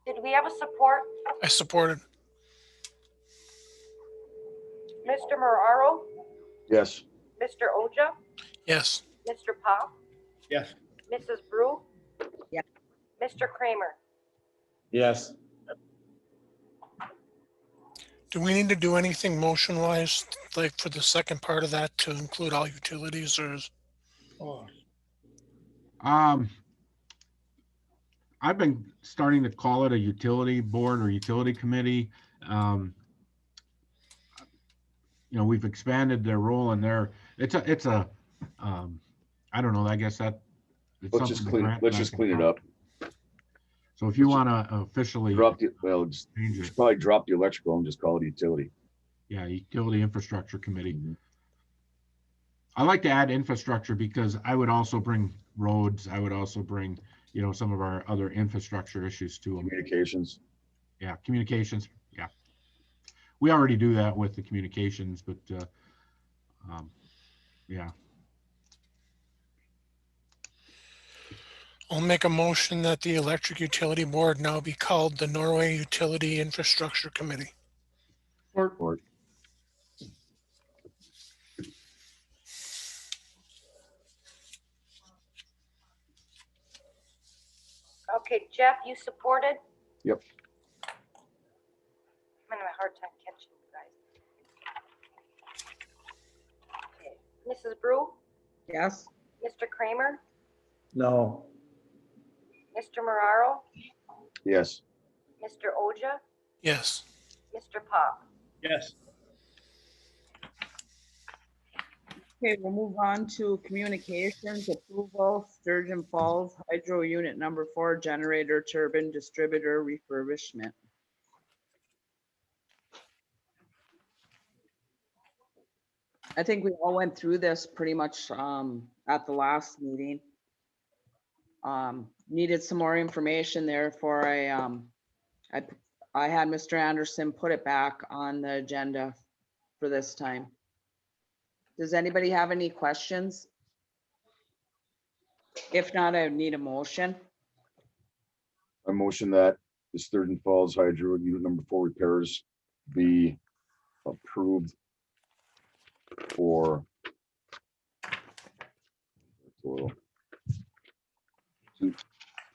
Did we have a support? I supported. Mr. Marraro, Yes. Mr. Oja, Yes. Mr. Pop, Yes. Mrs. Brew. Yeah. Mr. Kramer. Yes. Do we need to do anything motion wise, like for the second part of that to include all utilities or is? Oh, I've been starting to call it a utility board or utility committee. We've expanded their role in there. It's a, I don't know, I guess that. it's Let's just something clean, Grant let's and I just can clean it talk. up. So if you want to officially Drop the, well, just change it, probably drop the electrical and just call it utility. yeah, utility infrastructure committee. Mhm. I like to add infrastructure because I would also bring roads. I would also bring, some of our other infrastructure issues to them. Communications. Yeah, communications. Yeah. We already do that with the communications, but yeah. I'll make a motion that the Electric Utility Board now be called the Norway Utility Infrastructure Committee. Or Okay, Jeff, you supported? Yep. I'm having a hard time catching you guys. Okay, Mrs. Brew, Yes. Mr. Kramer, No. Mr. Marraro, yes. Mr. Oja, Yes. Mr. Pop. yes. Okay, we'll move on to communications approval, Sturgeon Falls Hydro Unit number 4 generator turbine distributor refurbishment. I think we all went through this pretty much at the last meeting. Needed some more information there for I had Mr. Anderson put it back on the agenda for this time. Does anybody have any questions? If not, I would need a motion. I motion that the Sturgeon Falls Hydro Unit number 4 repairs be approved for to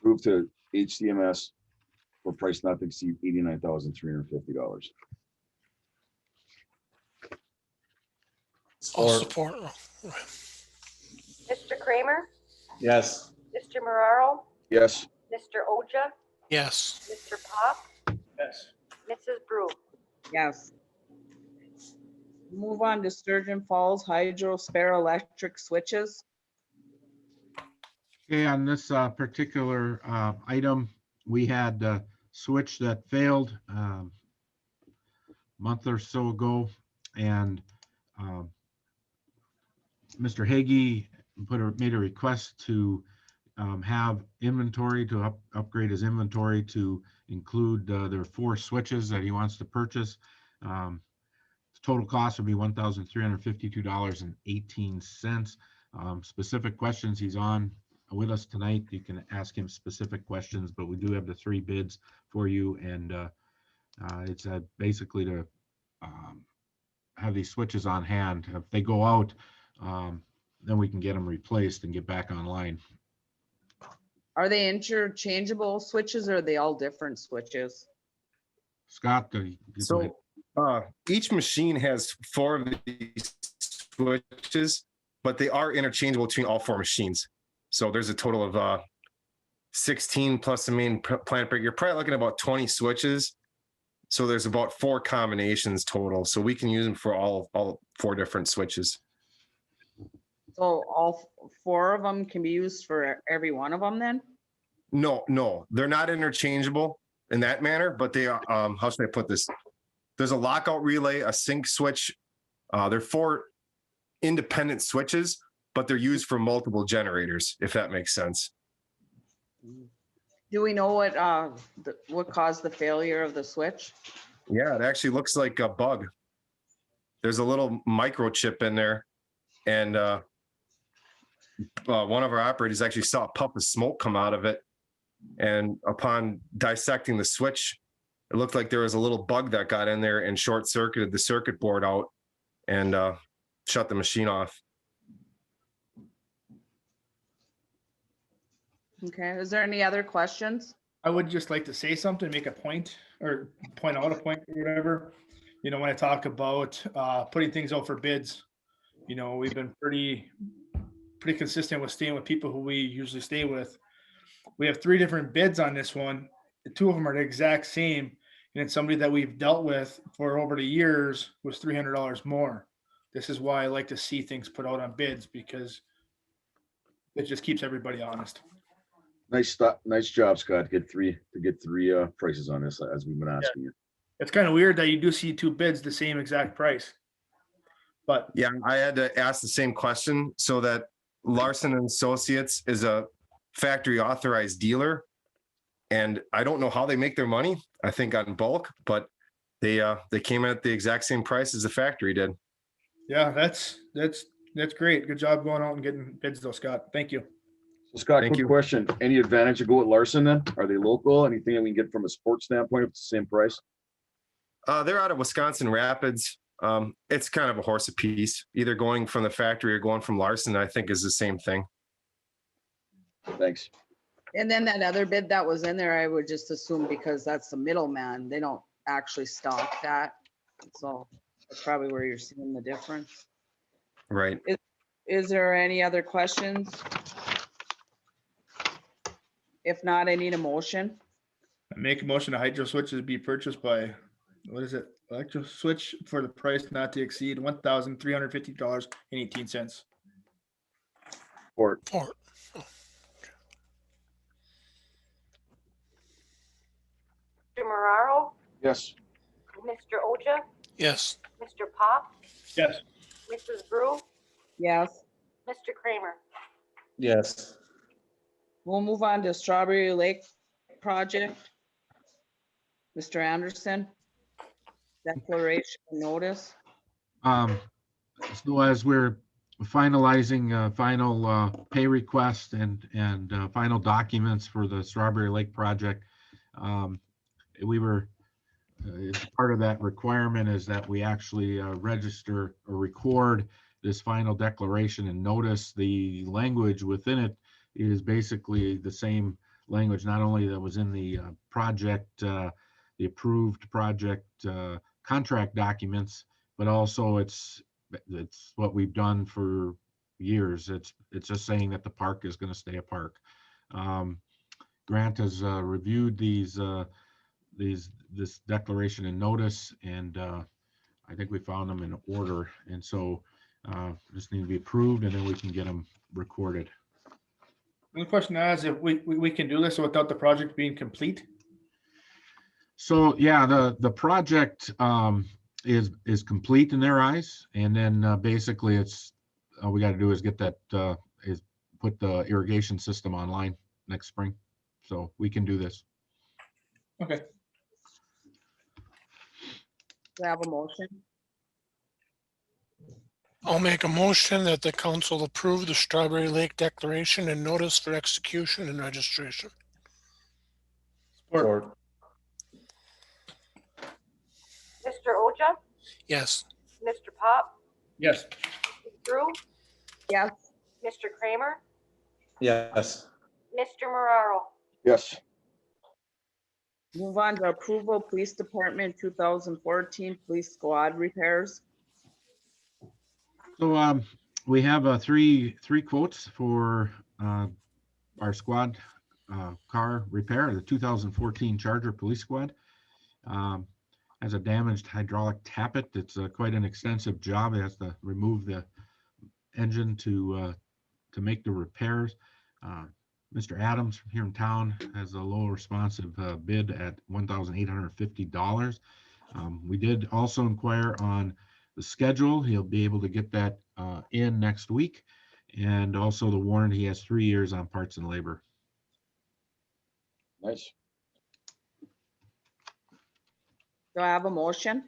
prove to HCMS for price not to exceed $89,350. I'll Or, support. Mr. Kramer, yes. Mr. Marraro, Yes. Mr. Oja, Yes. Mr. Pop, Yes. Mrs. Brew. Yes. Move on to Sturgeon Falls Hydro spare electric switches. Okay, on this particular item, we had a switch that failed a month or so ago, and Mr. Hagee made a request to have inventory to upgrade his inventory to include their 4 switches that he wants to purchase. The total cost would be $1,352.18. Specific questions, he's on with us tonight. You can ask him specific questions, but we do have the 3 bids for you, and it's basically to have these switches on hand. If they go out, then we can get them replaced and get back online. Are they interchangeable switches or are they all different switches? Scott, go ahead. So each machine has 4 of these switches, but they are interchangeable between all 4 machines. So there's a total of 16 plus the main plant breaker. You're probably looking at about 20 switches. So there's about 4 combinations total. So we can use them for all 4 different switches. So all 4 of them can be used for every one of them then? No, they're not interchangeable in that manner, but they are, how should I put this? There's a lockout relay, a sync switch. They're 4 independent switches, but they're used for multiple generators, if that makes sense. Do we know what caused the failure of the switch? Yeah, it actually looks like a bug. There's a little microchip in there, and one of our operators actually saw a puff of smoke come out of it. And upon dissecting the switch, it looked like there was a little bug that got in there and short-circuited the circuit board out. And shut the machine off. Okay, is there any other questions? I would just like to say something, make a point or point out a point or whatever. You know, when I talk about putting things out for bids, you know, we've been pretty consistent with staying with people who we usually stay with. We have 3 different bids on this one. The 2 of them are the exact same. And it's somebody that we've dealt with for over the years was $300 more. This is why I like to see things put out on bids because it just keeps everybody honest. Nice job, Scott, to get three prices on this, as we've been asking you. It's kind of weird that you do see 2 bids the same exact price. But Yeah, I had to ask the same question so that Larson and Associates is a factory authorized dealer. And I don't know how they make their money. I think on bulk, but they came in at the exact same price as the factory did. yeah, that's great. Good job going out and getting bids though, Scott. Thank you. So Scott, Thank quick you. question. Any advantage to go with Larson then? Are they local? Anything that we can get from a sports standpoint, it's the same price? They're out of Wisconsin Rapids. It's kind of a horse apiece. Either going from the factory or going from Larson, I think is the same thing. Thanks. And then that other bid that was in there, I would just assume because that's the middleman, they don't actually stock that. So that's probably where you're seeing the difference. Right. Is there any other questions? If not, I need a motion. I make a motion to hydro switches be purchased by, what is it? Electro switch for the price not to exceed $1,350.18. Or Or, Mr. Marrero, yes, Mr. Oja, yes, Mr. Pop, Yes. Mrs. Brew, Yes. Mr. Kramer. Yes. We'll move on to Strawberry Lake project. Mr. Anderson. Declaration of notice. So as we're finalizing final pay request and final documents for the Strawberry Lake project, we were part of that requirement is that we actually register or record this final declaration and notice. The language within it is basically the same language, not only that was in the project, the approved project contract documents, but also it's what we've done for years. It's just saying that the park is going to stay a park. Grant has reviewed this declaration and notice, and I think we found them in order, and so just need to be approved, and then we can get them recorded. The question is if we can do this without the project being complete. So yeah, the project is complete in their eyes, and then basically it's all we got to do is get that is put the irrigation system online next spring, so we can do this. Okay. Do I have a motion? I'll make a motion that the council approve the Strawberry Lake Declaration and notice for execution and registration. Support. Support. Mr. Oja, Yes, Mr. Pop, Yes. Mrs. Brew, Yes. Mr. Kramer, Yes. Mr. Marrero. yes, Move on to approval, police department 2014 police squad repairs. So we have three quotes for our squad car repair. The 2014 Charger Police Squad has a damaged hydraulic tappet. It's quite an extensive job. It has to remove the engine to make the repairs. Mr. Adams from here in town has a low responsive bid at $1,850. We did also inquire on the schedule. He'll be able to get that in next week. And also the warranty, he has 3 years on parts and labor. nice. Do I have a motion?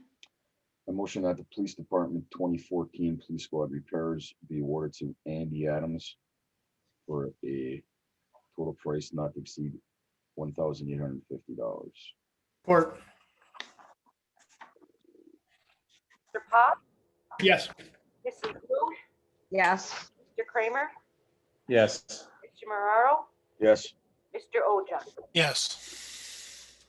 A motion that the police department 2014 police squad repairs be awarded to Andy Adams for a total price not to exceed $1,850. Support. Mr. Pop, Yes. Mrs. Blue, Yes. Mr. Kramer, Yes. Mr. Marraro, Yes. Mr. Oja. Yes.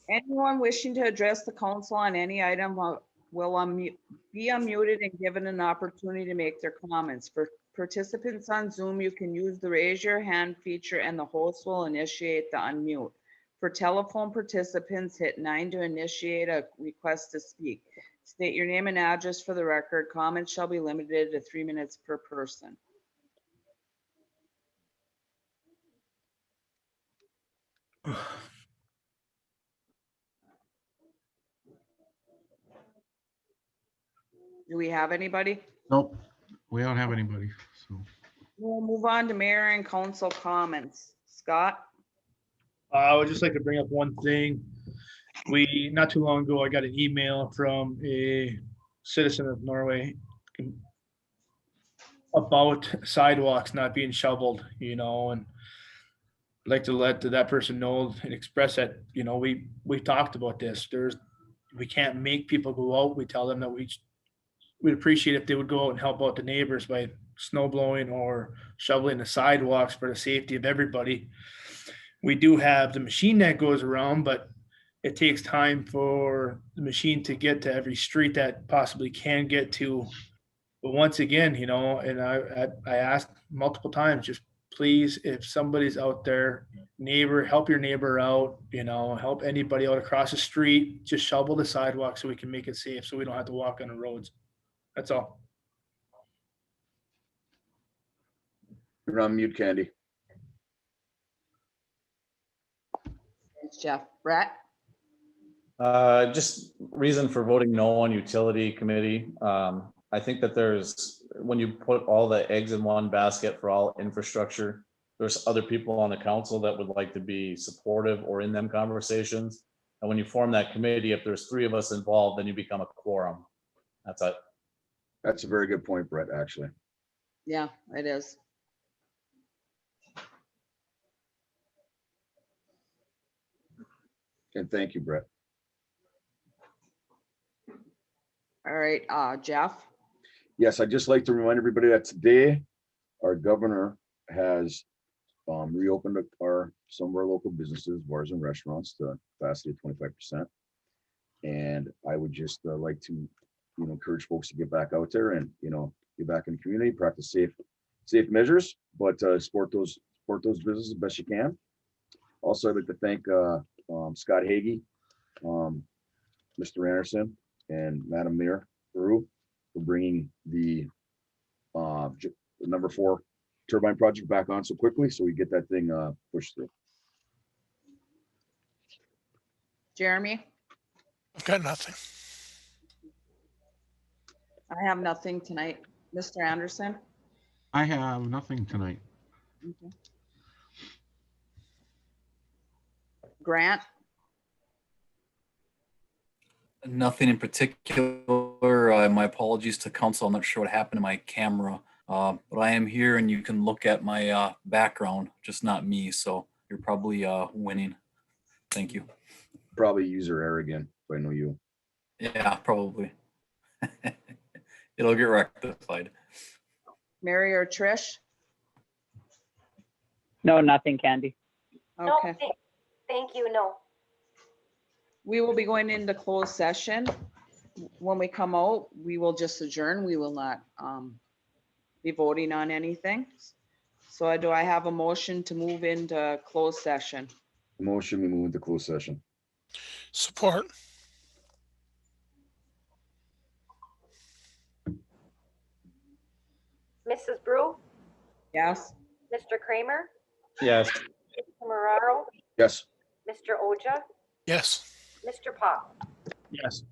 Anyone wishing to address the council on any item be unmuted and given an opportunity to make their comments. For participants on Zoom, you can use the raise your hand feature and the host will initiate the unmute. For telephone participants, hit 9 to initiate a request to speak. State your name and address for the record. Comments shall be limited to 3 minutes per person. Do we have anybody? Nope, we don't have anybody, so. We'll move on to mayor and council comments. Scott? I would just like to bring up one thing. Not too long ago, I got an email from a citizen of Norway about sidewalks not being shoveled, and I'd like to let that person know and express that, we talked about this. We can't make people go out. We tell them that we'd appreciate if they would go out and help out the neighbors by snow blowing or shoveling the sidewalks for the safety of everybody. We do have the machine that goes around, but it takes time for the machine to get to every street that possibly can get to. But once again, and I asked multiple times, just please, if somebody's out there, help your neighbor out, help anybody out across the street, just shovel the sidewalk so we can make it safe, so we don't have to walk on the roads. That's all. You're on mute, Candy. Thanks, Jeff. Brett? Just reason for voting no on utility committee. I think that when you put all the eggs in one basket for all infrastructure, there's other people on the council that would like to be supportive or in them conversations. And when you form that committee, if there's 3 of us involved, then you become a quorum. That's it. That's a very good point, Brett, actually. Yeah, it is. And thank you, Brett. All right, Jeff? Yes, I'd just like to remind everybody that today, our governor has reopened some of our local businesses, bars and restaurants to capacity of 25%. And I would just like to, encourage folks to get back out there and, get back in the community, practice safe measures, but support those businesses as best you can. Also, I'd like to thank Scott Hagee, Mr. Anderson, and Madam Mayor Peru for bringing the number 4 turbine project back on so quickly, so we get that thing pushed through. Jeremy? I've got nothing. I have nothing tonight. Mr. Anderson? I have nothing tonight. Okay. Grant? Nothing in particular. My apologies to council. I'm not sure what happened to my camera, but I am here and you can look at my background, just not me. So you're probably winning. Thank you. Probably user error again, if I know you. Yeah, probably. It'll get rectified. Mary or Trish? No, nothing, Candy. No, Okay. thank you, no. We will be going into closed session. When we come out, we will just adjourn. We will not be voting on anything. So do I have a motion to move into closed session? Motion, we move into closed session. Support. Mrs. Brew, Yes? Mr. Kramer, Yes. Mr. Marraro, Yes. Mr. Oja, Yes. Mr. Pop. Yes.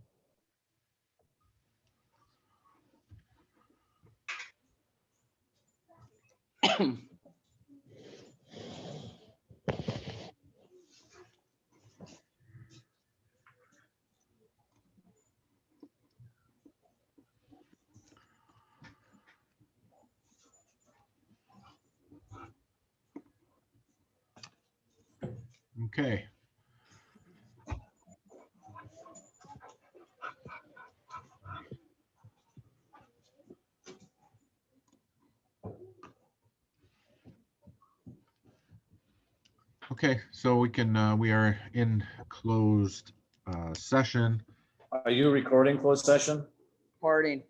Okay. Okay, so we are in closed session. Are you recording closed session? Recording.